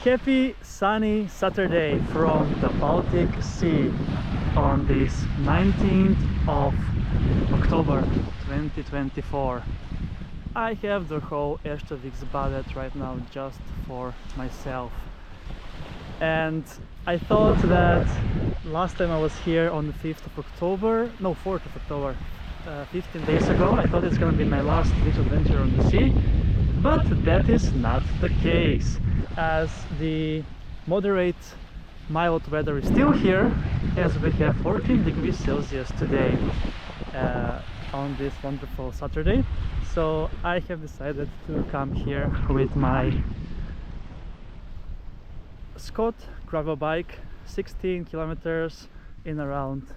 Happy sunny Saturday from the Baltic Sea on this 19th of October 2024. I have the whole Erstaviksbadet right now just for myself, and I thought that last time I was here on the 4th of October, 15 days ago, I thought it's gonna be my last beach adventure on the sea, but that is not the case, as the moderate mild weather is still here, as we have 14 degrees Celsius today on this wonderful Saturday. So I have decided to come here with my Scott gravel bike, 16 kilometers in around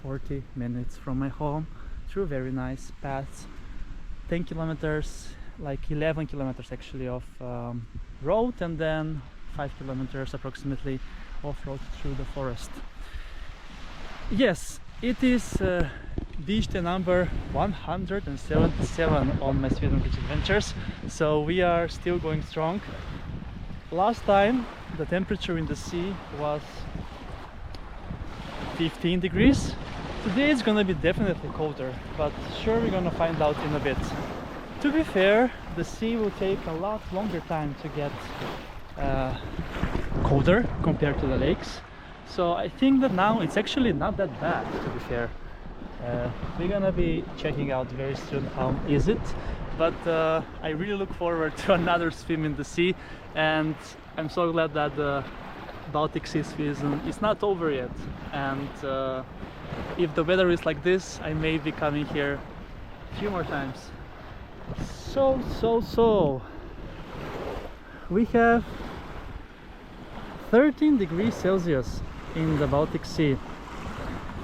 40 minutes from my home, through very nice paths, 10 kilometers, like 11 kilometers actually of road, and then 5 kilometers approximately off-road through the forest. Yes, it is beach day number 177 on my Sweden beach adventures, so we are still going strong. Last time the temperature in the sea was 15 degrees. Today it's gonna be definitely colder, but sure, we're gonna find out in a bit. To be fair, the sea will take a lot longer time to get colder compared to the lakes, so I think that now it's actually not that bad, to be fair. We're gonna be checking out very soon how is it, but I really look forward to another swim in the sea, and I'm so glad that the Baltic Sea season is not over yet, and if the weather is like this, I may be coming here a few more times. So we have 13 degrees Celsius in the Baltic Sea.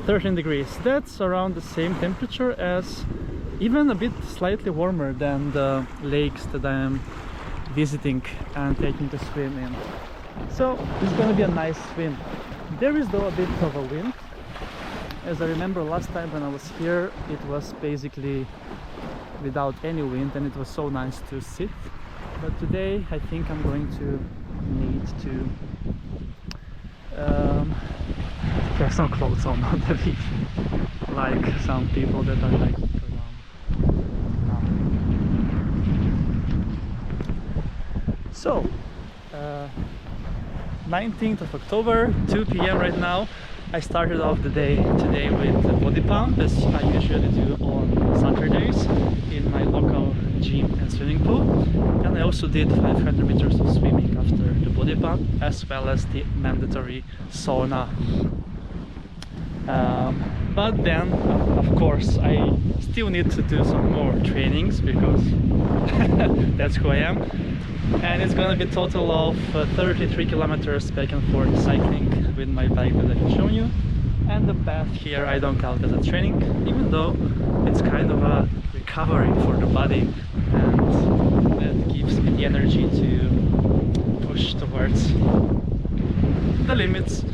13 degrees, that's around the same temperature as, even a bit slightly warmer than the lakes that I am visiting and taking to swim in. So it's gonna be a nice swim. There is though a bit of a wind. As I remember last time when I was here, it was basically without any wind and it was so nice to sit. But today I think I'm going to need to have some clothes on the beach, like some people that are like around now. So 19th of October, 2 p.m. right now. I started off the day today with a body pump, as I usually do on Saturdays in my local gym and swimming pool, and I also did 500 meters of swimming after the body pump, as well as the mandatory sauna. But then, of course, I still need to do some more trainings, because that's who I am. And it's gonna be a total of 33 kilometers back and forth cycling with my bike that I've shown you. And the path here I don't count as a training, even though it's kind of a recovery for the body, and that gives me the energy to push towards the limits.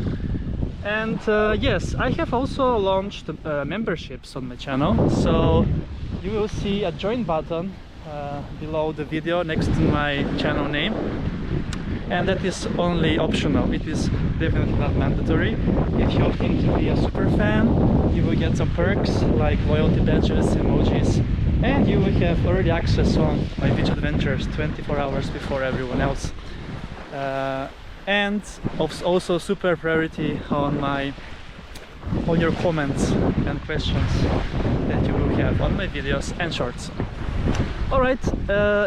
And yes, I have also launched memberships on my channel, so you will see a join button below the video next to my channel name, and that is only optional. It is definitely not mandatory. If you opt in to be a super fan, you will get some perks like loyalty badges, emojis, and you will have early access on my beach adventures 24 hours before everyone else, and also super priority on your comments and questions that you will have on my videos and shorts. Alright,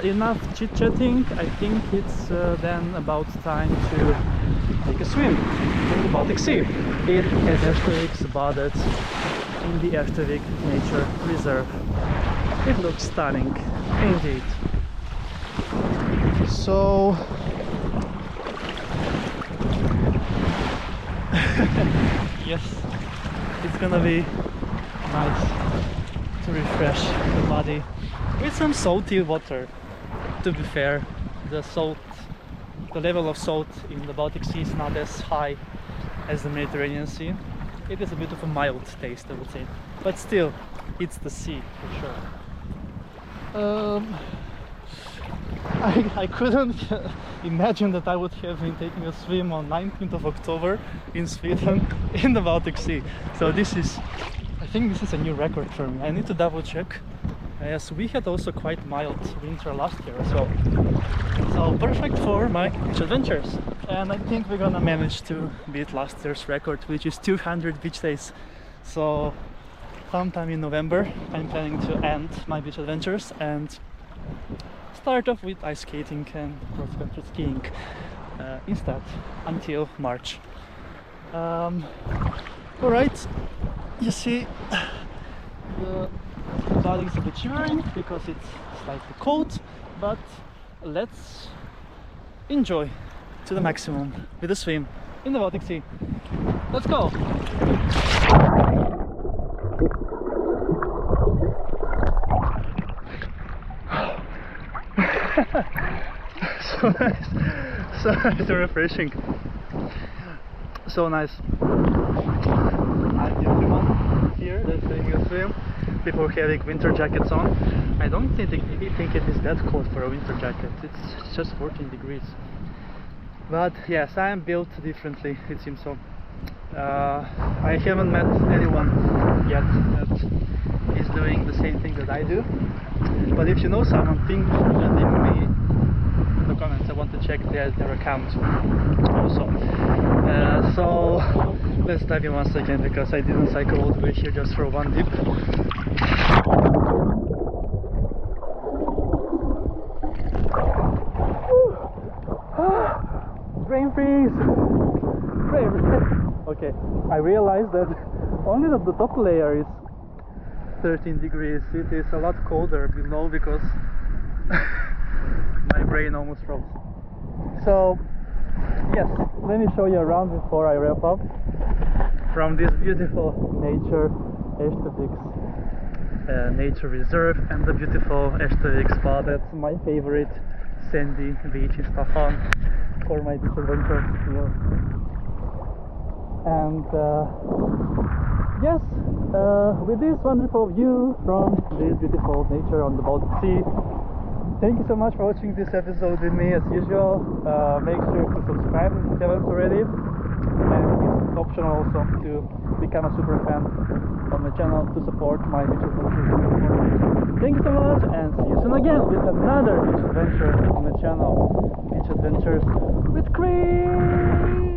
enough chit-chatting. I think it's then about time to take a swim in the Baltic Sea. It is Erstaviksbadet in the Erstavik Nature Reserve. It looks stunning, indeed. So yes, it's gonna be nice to refresh the body with some salty water. To be fair, the level of salt in the Baltic Sea is not as high as the Mediterranean Sea. It is a bit of a mild taste, I would say, but still, it's the sea for sure. I couldn't imagine that I would have been taking a swim on 19th of October in Sweden in the Baltic Sea. So this is, I think this is a new record for me. I need to double check. Yes, we had also quite mild winter last year, so perfect for my beach adventures. And I think we're gonna manage to beat last year's record, which is 200 beach days. So sometime in November I'm planning to end my beach adventures and start off with ice skating and cross-country skiing instead until March. Alright, you see the body is a bit shivering because it's slightly cold, but let's enjoy to the maximum with a swim in the Baltic Sea. Let's go! So nice, so nice and refreshing. So nice. I'm the only one here that's taking a swim. People having winter jackets on. I don't think it is that cold for a winter jacket. It's just 14 degrees. But yes, I am built differently, it seems so. I haven't met anyone yet that is doing the same thing that I do. But if you know someone, think leave me in the comments. I want to check their account also. So let's dive in once again, because I didn't cycle all the way here just for one dip. Brain freeze! Brain freeze! Okay, I realized that only the top layer is 13 degrees. It is a lot colder below because my brain almost froze. So yes, let me show you around before I wrap up from this beautiful nature Erstaviksbadet nature reserve and the beautiful Erstaviksbadet, my favorite sandy beach in Stockholm for my beach adventures here. And yes, with this wonderful view from this beautiful nature on the Baltic Sea, thank you so much for watching this episode with me as usual. Make sure to subscribe if you haven't already, and it's optional also to become a super fan on my channel to support my beach adventures. Thank you so much, and see you soon again with another beach adventure on the channel. Beach Adventures with Chris!